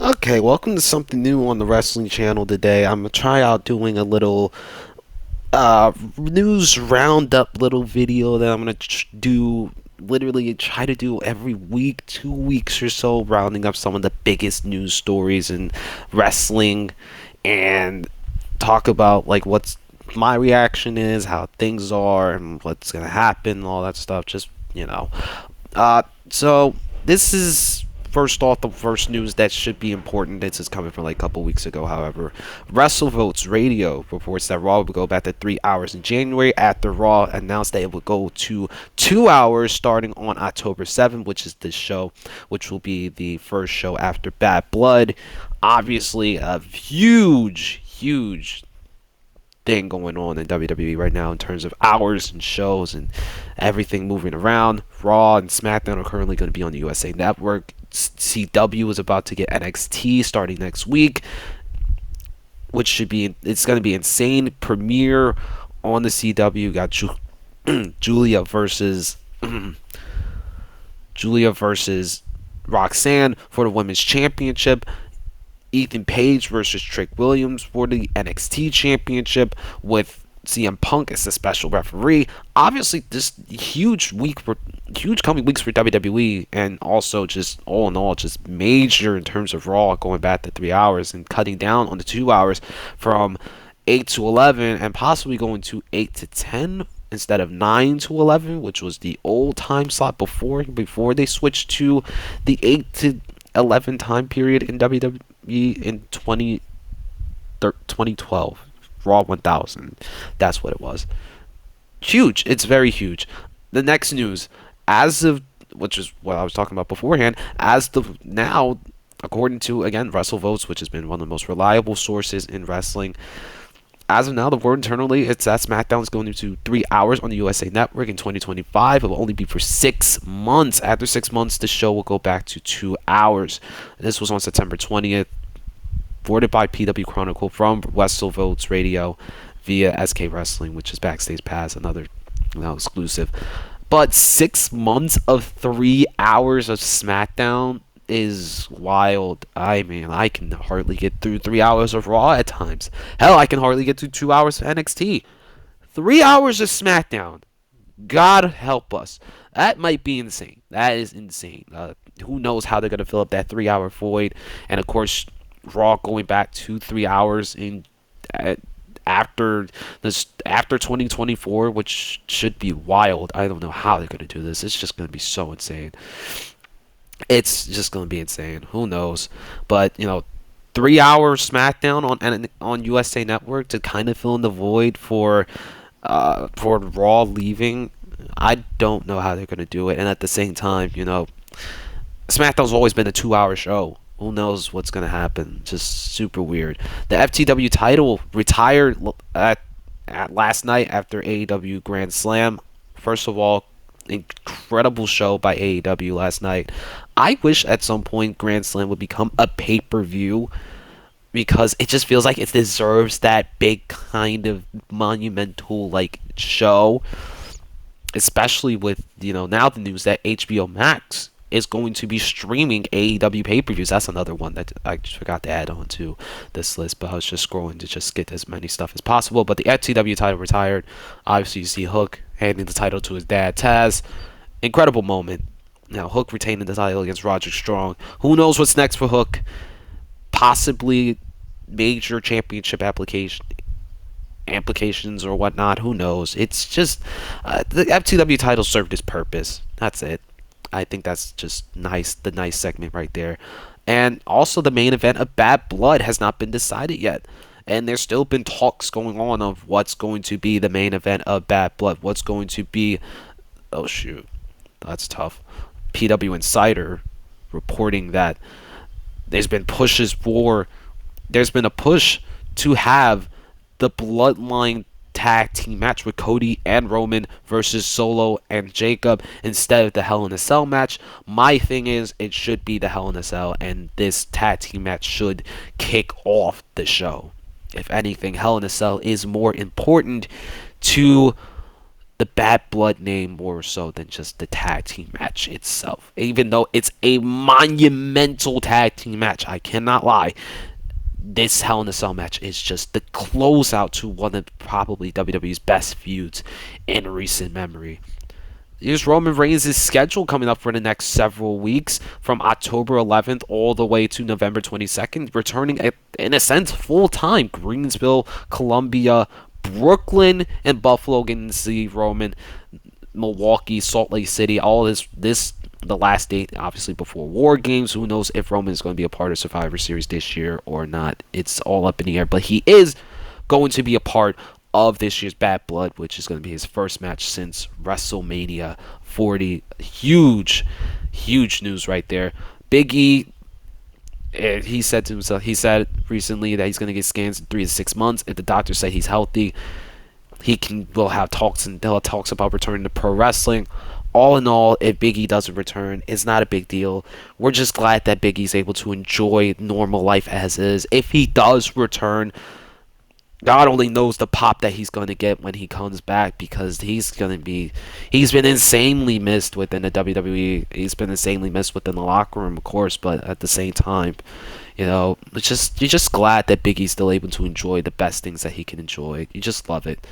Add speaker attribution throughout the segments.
Speaker 1: Okay, welcome to something new on the wrestling channel today. I'm gonna try out doing a little news roundup little video that I'm gonna do literally try to do every week, 2 weeks or so, rounding up some of the biggest news stories in wrestling and talk about like what's my reaction is, how things are, and what's gonna happen, all that stuff. Just so this is first off the first news that should be important. This is coming from like a couple weeks ago. However, WrestleVotes Radio reports that Raw will go back to 3 hours in January after Raw announced that it would go to 2 hours starting on October 7th, which is this show, which will be the first show after Bad Blood. Obviously, a huge thing going on in WWE right now in terms of hours and shows and everything moving around. Raw and SmackDown are currently going to be on the USA Network. CW is about to get NXT starting next week, which should be it's going to be insane. Premiere on the CW got Julia versus Julia versus Roxanne for the women's championship. Ethan Page versus Trick Williams for the NXT Championship with CM Punk as the special referee. Obviously, this huge coming weeks for WWE, and also just all in all, just major in terms of Raw going back to 3 hours and cutting down on the 2 hours from 8 to 11, and possibly going to 8 to 10 instead of 9 to 11, which was the old time slot before they switched to the 8 to 11 time period in WWE in 2012. Raw 1000. That's what it was. Huge. It's very huge. The next news, as of, which is what I was talking about beforehand, as of now, according to, again, WrestleVotes, which has been one of the most reliable sources in wrestling, as of now, the word internally, it's that SmackDown is going to 3 hours on the USA Network in 2025. It will only be for 6 months. After 6 months, the show will go back to 2 hours. This was on September 20th, forwarded by PW Chronicle from WrestleVotes Radio via SK Wrestling, which is Backstage Pass, another exclusive. But 6 months of 3 hours of SmackDown is wild. I can hardly get through 3 hours of Raw at times. Hell, I can hardly get through 2 hours of NXT. 3 hours of SmackDown. God help us. That might be insane. That is insane. Who knows how they're gonna fill up that 3 hour void? And of course, Raw going back to 3 hours in after 2024, which should be wild. I don't know how they're gonna do this. It's just gonna be so insane. It's just gonna be insane. Who knows? But 3 hour SmackDown on USA Network to kind of fill in the void for Raw leaving. I don't know how they're gonna do it. And at the same time, SmackDown's always been a 2 hour show. Who knows what's gonna happen? Just super weird. The FTW title retired at last night after AEW Grand Slam. First of all, incredible show by AEW last night. I wish at some point Grand Slam would become a pay-per-view, because it just feels like it deserves that big kind of monumental like show, especially with now the news that HBO Max is going to be streaming AEW pay-per-views. That's another one that I just forgot to add on to this list, but I was just scrolling to just get as many stuff as possible. But the FTW title retired. Obviously, you see Hook handing the title to his dad, Taz. Incredible moment. Now, Hook retaining the title against Roderick Strong. Who knows what's next for Hook? Possibly major championship implications or whatnot. Who knows? It's just the FTW title served its purpose. That's it. I think that's just nice. The nice segment right there. And also the main event of Bad Blood has not been decided yet. And there's still been talks going on of what's going to be the main event of Bad Blood. What's going to be... Oh, shoot. That's tough. PW Insider reporting that there's been a push to have the Bloodline tag team match with Cody and Roman versus Solo and Jacob instead of the Hell in a Cell match. My thing is, it should be the Hell in a Cell, and this tag team match should kick off the show. If anything, Hell in a Cell is more important to the Bad Blood name more so than just the tag team match itself. Even though it's a monumental tag team match, I cannot lie. This Hell in a Cell match is just the closeout to one of probably WWE's best feuds in recent memory. Here's Roman Reigns' schedule coming up for the next several weeks from October 11th all the way to November 22nd, returning in a sense full time. Greensville, Columbia, Brooklyn, and Buffalo getting to see Roman. Milwaukee, Salt Lake City, all this the last date obviously before War Games. Who knows if Roman is going to be a part of Survivor Series this year or not? It's all up in the air, but he is going to be a part of this year's Bad Blood, which is going to be his first match since WrestleMania 40. Huge news right there. Big E, he said to himself, he said recently that he's going to get scans in 3 to 6 months. If the doctor say he's healthy, will have talks, and they'll have talks about returning to pro wrestling. All in all, if Big E doesn't return, it's not a big deal. We're just glad that Big E's able to enjoy normal life as is. If he does return, God only knows the pop that he's going to get when he comes back, because he's been insanely missed within the WWE. He's been insanely missed within the locker room, of course, but at the same time, you're just glad that Big E's still able to enjoy the best things that he can enjoy. You just love it.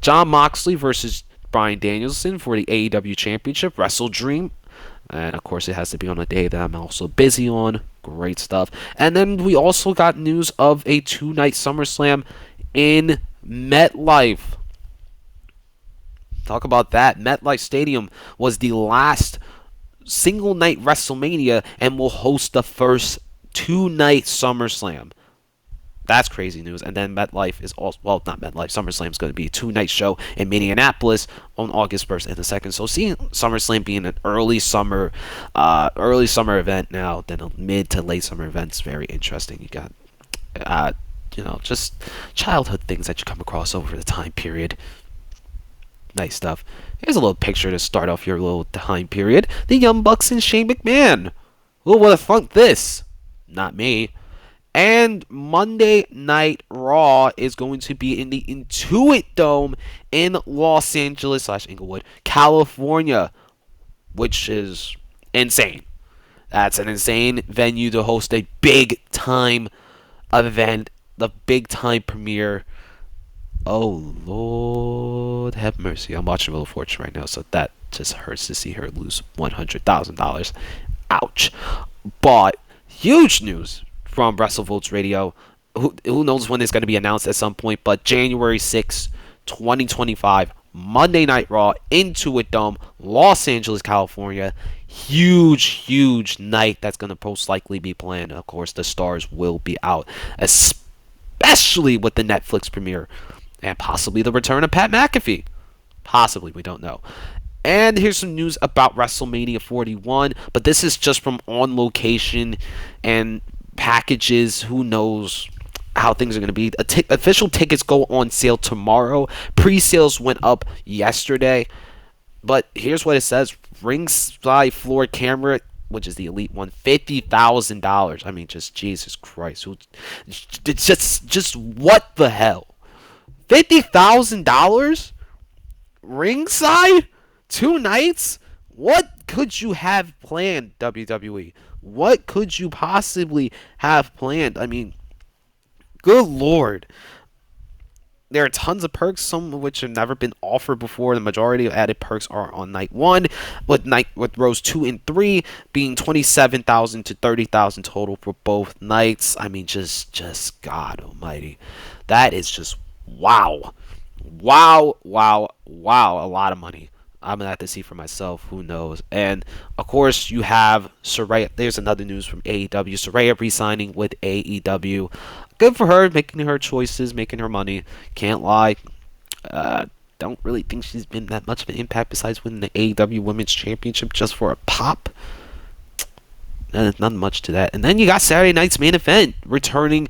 Speaker 1: Jon Moxley versus Bryan Danielson for the AEW Championship, Wrestle Dream. And of course, it has to be on a day that I'm also busy on. Great stuff. And then we also got news of a 2-night SummerSlam in MetLife. Talk about that. MetLife Stadium was the last single night WrestleMania and will host the first 2-night SummerSlam. That's crazy news. And then MetLife is also, well, not MetLife, SummerSlam is going to be a 2-night show in Minneapolis on August 1st and the 2nd. So seeing SummerSlam being an early summer event now than a mid to late summer event is very interesting. You got, just childhood things that you come across over the time period. Nice stuff. Here's a little picture to start off your little time period. The Young Bucks and Shane McMahon. Who would have thunk this? Not me. And Monday Night Raw is going to be in the Intuit Dome in Los Angeles / Inglewood, California, which is insane. That's an insane venue to host a big time event, the big time premiere. Oh, Lord have mercy. I'm watching Wheel of Fortune right now, so that just hurts to see her lose $100,000. Ouch. But huge news from WrestleVotes Radio. Who knows when it's going to be announced at some point, but January 6, 2025, Monday Night Raw, Intuit Dome, Los Angeles, California. Huge night that's going to most likely be planned. Of course, the stars will be out, especially with the Netflix premiere and possibly the return of Pat McAfee. Possibly, we don't know. And here's some news about WrestleMania 41, but this is just from On Location and packages. Who knows how things are going to be. Official tickets go on sale tomorrow. Pre-sales went up yesterday. But here's what it says. Ringside floor camera, which is the elite one, $50,000. I mean, just Jesus Christ. Just what the hell? $50,000? Ringside? 2 nights? What could you have planned, WWE? What could you possibly have planned? I mean, good Lord. There are tons of perks, some of which have never been offered before. The majority of added perks are on night 1, with rows 2 and 3 being $27,000 to $30,000 total for both nights. I mean, just God Almighty, that is just wow, a lot of money. I'm gonna have to see for myself. Who knows? And of course, you have Saraya. There's another news from AEW. Saraya re-signing with AEW. Good for her, making her choices, making her money. Can't lie. Don't really think she's been that much of an impact besides winning the AEW Women's Championship just for a pop. Not much to that. And then you got Saturday night's main event returning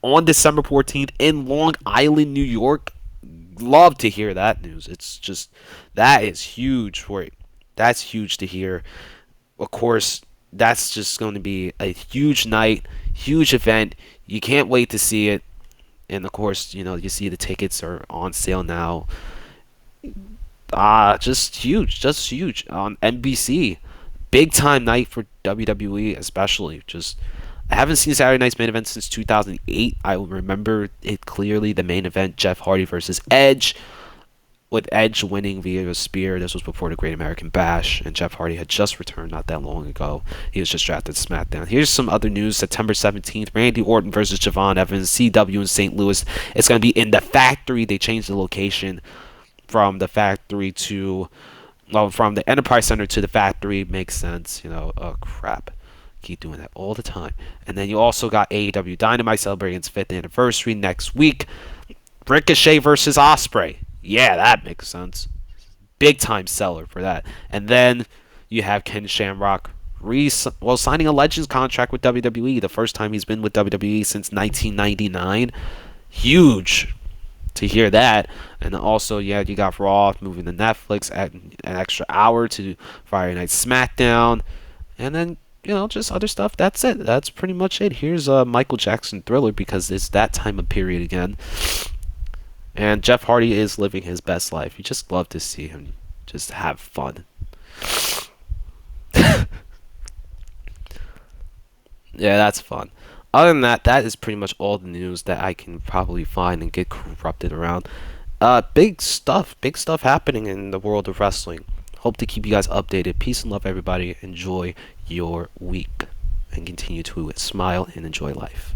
Speaker 1: on December 14th in Long Island, New York. Love to hear that news. It's just, that is huge for it. That's huge to hear. Of course, that's just going to be a huge night, huge event. You can't wait to see it. And of course, you see the tickets are on sale now. Just huge, just huge on NBC. Big time night for WWE, especially. Just I haven't seen Saturday Night's main event since 2008. I will remember it clearly. The main event, Jeff Hardy versus Edge, with Edge winning via a spear. This was before the Great American Bash, and Jeff Hardy had just returned not that long ago. He was just drafted to SmackDown. Here's some other news. September 17th, Randy Orton versus Javon Evans, CW in St. Louis. It's going to be in the factory. They changed the location from the factory to, well, from the Enterprise Center to the factory. Makes sense, you know. Oh, crap. Keep doing that all the time. And then you also got AEW Dynamite celebrating its 5th anniversary next week. Ricochet versus Osprey. Yeah, that makes sense. Big time seller for that. And then you have Ken Shamrock signing a Legends contract with WWE. The first time he's been with WWE since 1999. Huge to hear that. And also, yeah, you got Raw moving to Netflix at an extra hour to Friday Night SmackDown. And then, you know, just other stuff. That's it. That's pretty much it. Here's a Michael Jackson Thriller because it's that time of period again. And Jeff Hardy is living his best life. You just love to see him just have fun. Yeah, that's fun. Other than that, that is pretty much all the news that I can probably find and get corrupted around. Big stuff happening in the world of wrestling. Hope to keep you guys updated. Peace and love, everybody. Enjoy your week and continue to smile and enjoy life.